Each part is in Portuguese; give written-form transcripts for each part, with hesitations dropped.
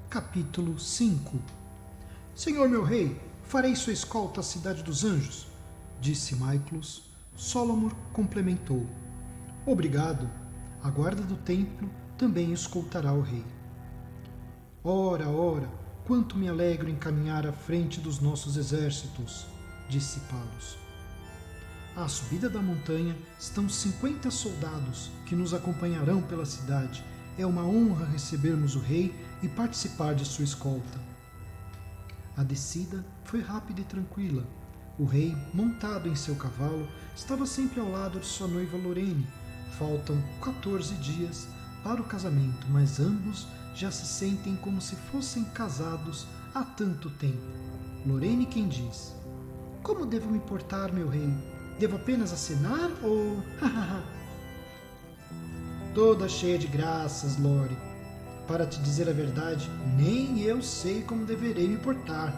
Capítulo 5. Senhor meu rei, farei sua escolta à cidade dos anjos, disse Maiclos. Solomon complementou: Obrigado. A guarda do templo também escoltará o rei. Ora, ora, quanto me alegro em caminhar à frente dos nossos exércitos, disse Palos. À subida da montanha estão 50 soldados que nos acompanharão pela cidade. É uma honra recebermos o rei e participar de sua escolta. A descida foi rápida e tranquila. O rei, montado em seu cavalo, estava sempre ao lado de sua noiva Lorene. Faltam 14 dias para o casamento, mas ambos já se sentem como se fossem casados há tanto tempo. Lorene quem diz: Como devo me portar, meu rei? Devo apenas acenar ou... Toda cheia de graças, Lore. Para te dizer a verdade, nem eu sei como deverei me portar.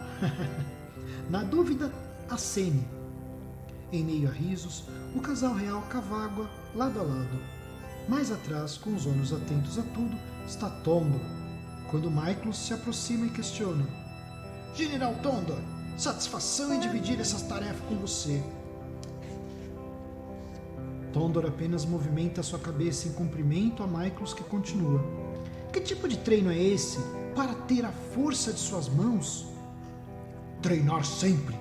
Na dúvida, acene. Em meio a risos, o casal real cavágua lado a lado. Mais atrás, com os olhos atentos a tudo, está Tondor. Quando Maiclos se aproxima e questiona: General Tondor, satisfação em dividir essas tarefas com você. Tondor apenas movimenta sua cabeça em cumprimento a Maiclos, que continua: Que tipo de treino é esse para ter a força de suas mãos? Treinar sempre.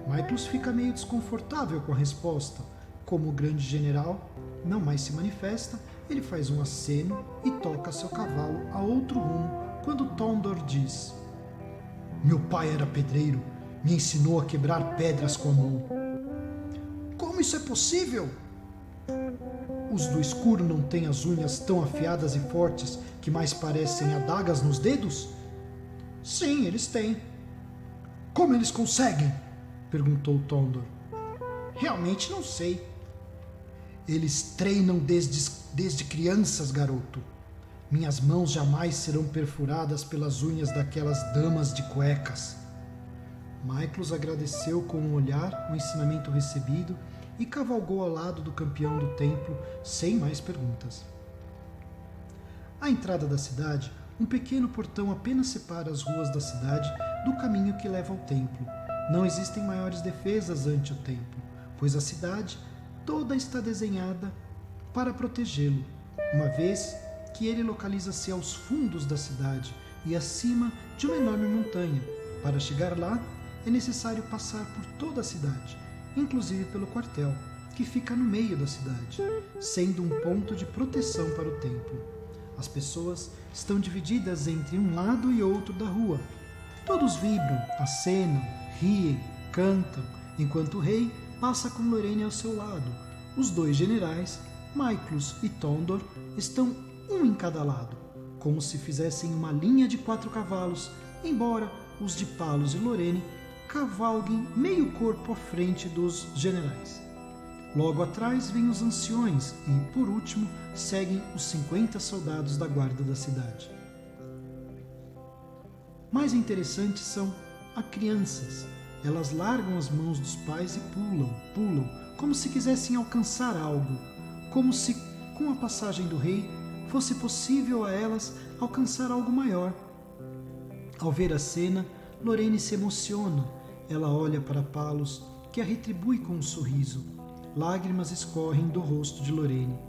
Maiclos fica meio desconfortável com a resposta. Como o grande general não mais se manifesta, ele faz um aceno e toca seu cavalo a outro rumo quando Tondor diz: Meu pai era pedreiro, me ensinou a quebrar pedras com a mão. Como isso é possível? Os do escuro não têm as unhas tão afiadas e fortes que mais parecem adagas nos dedos? Sim, eles têm. Como eles conseguem? Perguntou Tondor. Realmente não sei. Eles treinam desde crianças, garoto. Minhas mãos jamais serão perfuradas pelas unhas daquelas damas de cuecas. Maiclos agradeceu com um olhar o ensinamento recebido e cavalgou ao lado do campeão do templo sem mais perguntas. À entrada da cidade, um pequeno portão apenas separa as ruas da cidade do caminho que leva ao templo. Não existem maiores defesas ante o templo, pois a cidade toda está desenhada para protegê-lo, uma vez que ele localiza-se aos fundos da cidade e acima de uma enorme montanha. Para chegar lá, é necessário passar por toda a cidade, inclusive pelo quartel, que fica no meio da cidade, sendo um ponto de proteção para o templo. As pessoas estão divididas entre um lado e outro da rua. Todos vibram, acenam, riem, cantam, enquanto o rei passa com Lorene ao seu lado. Os dois generais, Maiclos e Tondor, estão um em cada lado, como se fizessem uma linha de 4 cavalos, embora os de Palos e Lorene cavalguem meio corpo à frente dos generais. Logo atrás vêm os anciões e, por último, seguem os 50 soldados da guarda da cidade. Mais interessantes são as crianças. Elas largam as mãos dos pais e pulam, como se quisessem alcançar algo, como se, com a passagem do rei, fosse possível a elas alcançar algo maior. Ao ver a cena, Lorene se emociona. Ela olha para Palos, que a retribui com um sorriso. Lágrimas escorrem do rosto de Lorene.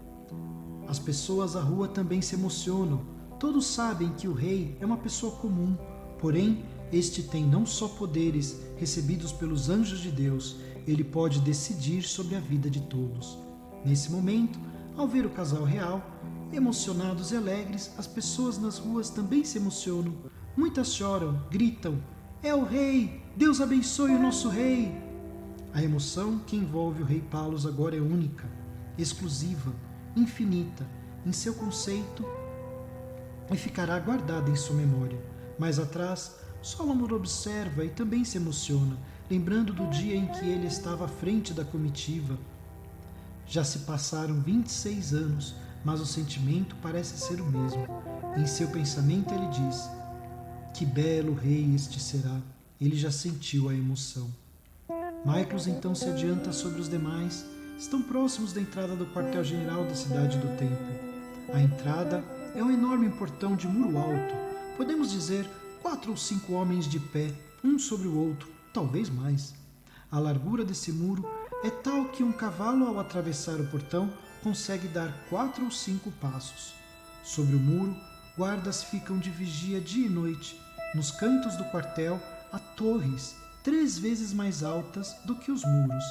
As pessoas à rua também se emocionam. Todos sabem que o rei é uma pessoa comum, porém, este tem não só poderes recebidos pelos anjos de Deus, ele pode decidir sobre a vida de todos. Nesse momento, ao ver o casal real, emocionados e alegres, as pessoas nas ruas também se emocionam. Muitas choram, gritam: É o rei! Deus abençoe o nosso rei! A emoção que envolve o rei Palos agora é única, exclusiva, infinita em seu conceito e ficará guardada em sua memória. Mais atrás, Solomon observa e também se emociona, lembrando do dia em que ele estava à frente da comitiva. Já se passaram 26 anos, mas o sentimento parece ser o mesmo. Em seu pensamento ele diz: Que belo rei este será! Ele já sentiu a emoção. Maiclos então se adianta sobre os demais. Estão próximos da entrada do quartel-general da cidade do templo. A entrada é um enorme portão de muro alto, Podemos dizer 4 ou 5 homens de pé, um sobre o outro, talvez mais. A largura desse muro é tal que um cavalo, ao atravessar o portão, consegue dar 4 ou 5 passos. Sobre o muro, guardas ficam de vigia dia e noite. Nos cantos do quartel há torres 3 vezes mais altas do que os muros.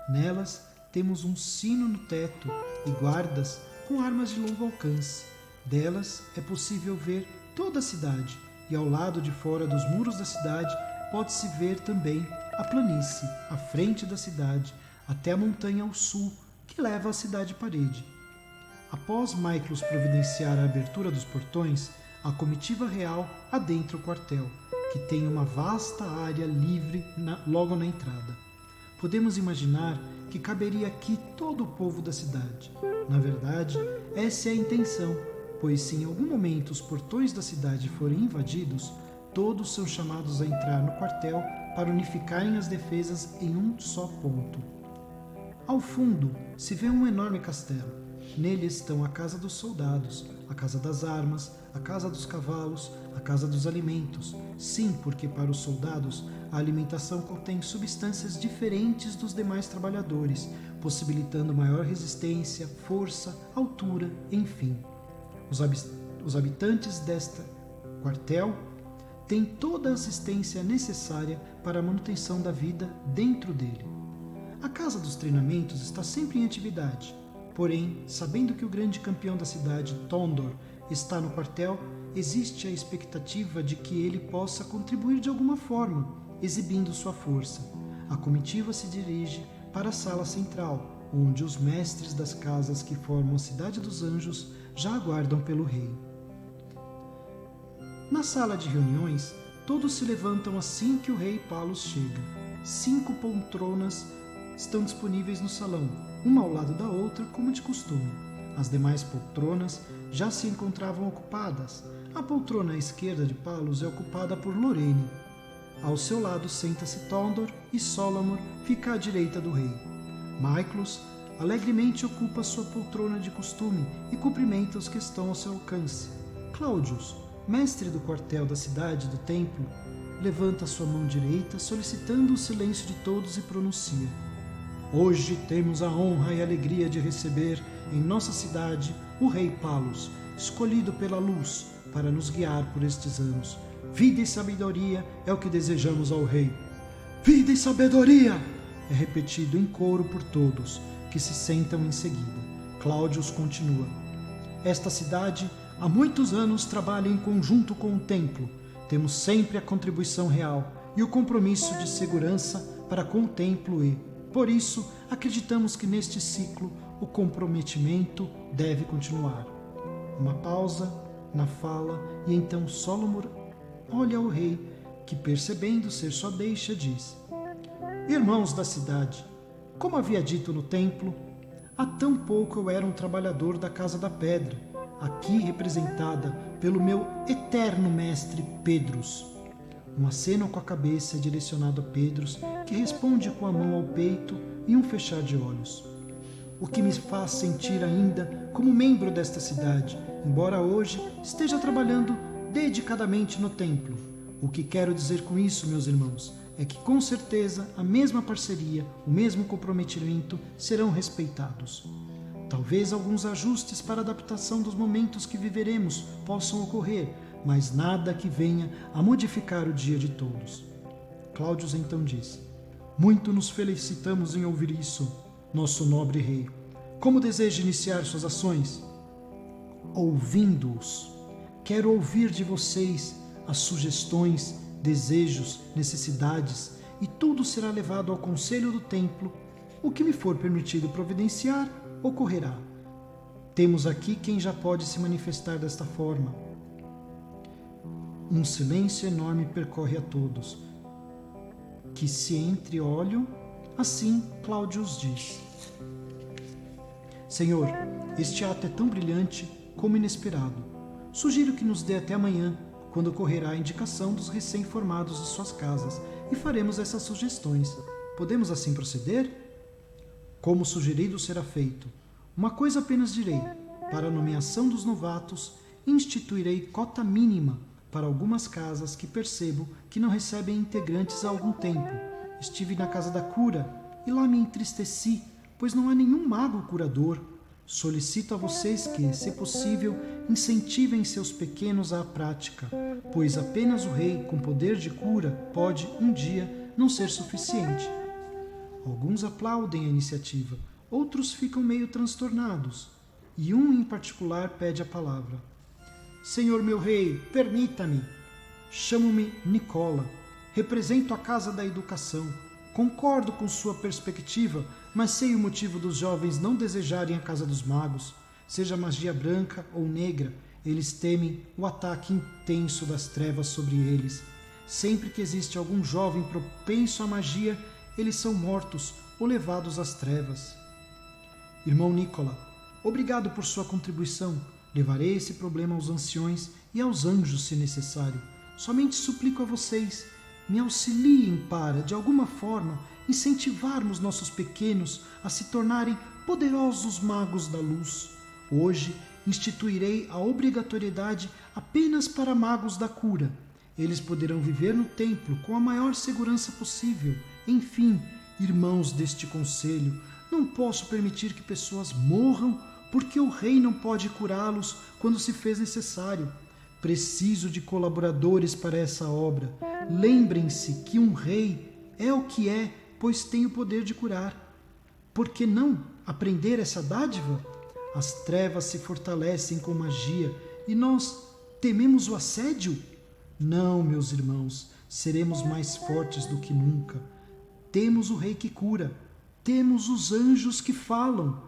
Nelas temos um sino no teto e guardas com armas de longo alcance. Delas é possível ver toda a cidade, e ao lado de fora dos muros da cidade pode-se ver também a planície, à frente da cidade, até a montanha ao sul, que leva à cidade-parede. Após Maiclos providenciar a abertura dos portões, a comitiva real adentra o quartel, que tem uma vasta área livre logo na entrada. Podemos imaginar que caberia aqui todo o povo da cidade. Na verdade, essa é a intenção, pois se em algum momento os portões da cidade forem invadidos, todos são chamados a entrar no quartel para unificarem as defesas em um só ponto. Ao fundo se vê um enorme castelo. Nele estão a casa dos soldados, a casa das armas, a casa dos cavalos, a casa dos alimentos. Sim, porque para os soldados a alimentação contém substâncias diferentes dos demais trabalhadores, possibilitando maior resistência, força, altura, enfim. Os habitantes deste quartel têm toda a assistência necessária para a manutenção da vida dentro dele. A casa dos treinamentos está sempre em atividade. Porém, sabendo que o grande campeão da cidade, Tondor, está no quartel, existe a expectativa de que ele possa contribuir de alguma forma, exibindo sua força. A comitiva se dirige para a sala central, onde os mestres das casas que formam a Cidade dos Anjos já aguardam pelo rei. Na sala de reuniões, todos se levantam assim que o rei Palos chega. 5 poltronas estão disponíveis no salão, uma ao lado da outra, como de costume. As demais poltronas já se encontravam ocupadas. A poltrona à esquerda de Palos é ocupada por Lorene. Ao seu lado senta-se Tondor e Solamor fica à direita do rei. Maiclos alegremente ocupa sua poltrona de costume e cumprimenta os que estão ao seu alcance. Claudius, mestre do quartel da cidade do templo, levanta sua mão direita solicitando o silêncio de todos e pronuncia: Hoje temos a honra e alegria de receber em nossa cidade o rei Palos, escolhido pela luz para nos guiar por estes anos. Vida e sabedoria é o que desejamos ao rei. Vida e sabedoria! É repetido em coro por todos, que se sentam em seguida. Claudius continua: Esta cidade há muitos anos trabalha em conjunto com o templo. Temos sempre a contribuição real e o compromisso de segurança para com o templo e, por isso, acreditamos que neste ciclo o comprometimento deve continuar. Uma pausa na fala e então Solomon olha ao rei, que percebendo ser sua deixa, diz: Irmãos da cidade, como havia dito no templo, há tão pouco eu era um trabalhador da Casa da Pedra, aqui representada pelo meu eterno mestre Pedros. Um aceno com a cabeça é direcionado a Pedros, que responde com a mão ao peito e um fechar de olhos. O que me faz sentir ainda como membro desta cidade, embora hoje esteja trabalhando dedicadamente no templo. O que quero dizer com isso, meus irmãos, é que com certeza a mesma parceria, o mesmo comprometimento serão respeitados. Talvez alguns ajustes para a adaptação dos momentos que viveremos possam ocorrer, mas nada que venha a modificar o dia de todos. Claudius então diz: Muito nos felicitamos em ouvir isso, nosso nobre rei. Como deseja iniciar suas ações? Ouvindo-os. Quero ouvir de vocês as sugestões, desejos, necessidades, e tudo será levado ao conselho do templo. O que me for permitido providenciar, ocorrerá. Temos aqui quem já pode se manifestar desta forma. Um silêncio enorme percorre a todos, que se entreolham. Assim, Claudius diz: Senhor, este ato é tão brilhante como inesperado. Sugiro que nos dê até amanhã, quando ocorrerá a indicação dos recém-formados de suas casas, e faremos essas sugestões. Podemos assim proceder? Como sugerido será feito. Uma coisa apenas direi: para a nomeação dos novatos, instituirei cota mínima para algumas casas que percebo que não recebem integrantes há algum tempo. Estive na casa da cura e lá me entristeci, pois não há nenhum mago curador. Solicito a vocês que, se possível, incentivem seus pequenos à prática, pois apenas o rei com poder de cura pode, um dia, não ser suficiente. Alguns aplaudem a iniciativa, outros ficam meio transtornados, e um em particular pede a palavra. Senhor meu rei, permita-me. Chamo-me Nicola. Represento a Casa da Educação. Concordo com sua perspectiva, mas sei o motivo dos jovens não desejarem a Casa dos Magos. Seja magia branca ou negra, eles temem o ataque intenso das trevas sobre eles. Sempre que existe algum jovem propenso à magia, eles são mortos ou levados às trevas. Irmão Nicola, obrigado por sua contribuição. Levarei esse problema aos anciões e aos anjos, se necessário. Somente suplico a vocês, me auxiliem para, de alguma forma, incentivarmos nossos pequenos a se tornarem poderosos magos da luz. Hoje, instituirei a obrigatoriedade apenas para magos da cura. Eles poderão viver no templo com a maior segurança possível. Enfim, irmãos deste conselho, não posso permitir que pessoas morram porque o rei não pode curá-los quando se fez necessário. Preciso de colaboradores para essa obra. Lembrem-se que um rei é o que é, pois tem o poder de curar. Por que não aprender essa dádiva? As trevas se fortalecem com magia e nós tememos o assédio? Não, meus irmãos, seremos mais fortes do que nunca. Temos o rei que cura, temos os anjos que falam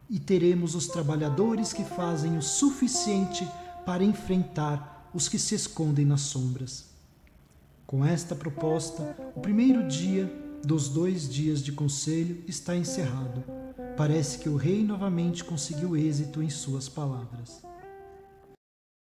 e teremos os trabalhadores que fazem o suficiente para enfrentar os que se escondem nas sombras. Com esta proposta, o primeiro dia dos 2 dias de conselho está encerrado. Parece que o rei novamente conseguiu êxito em suas palavras.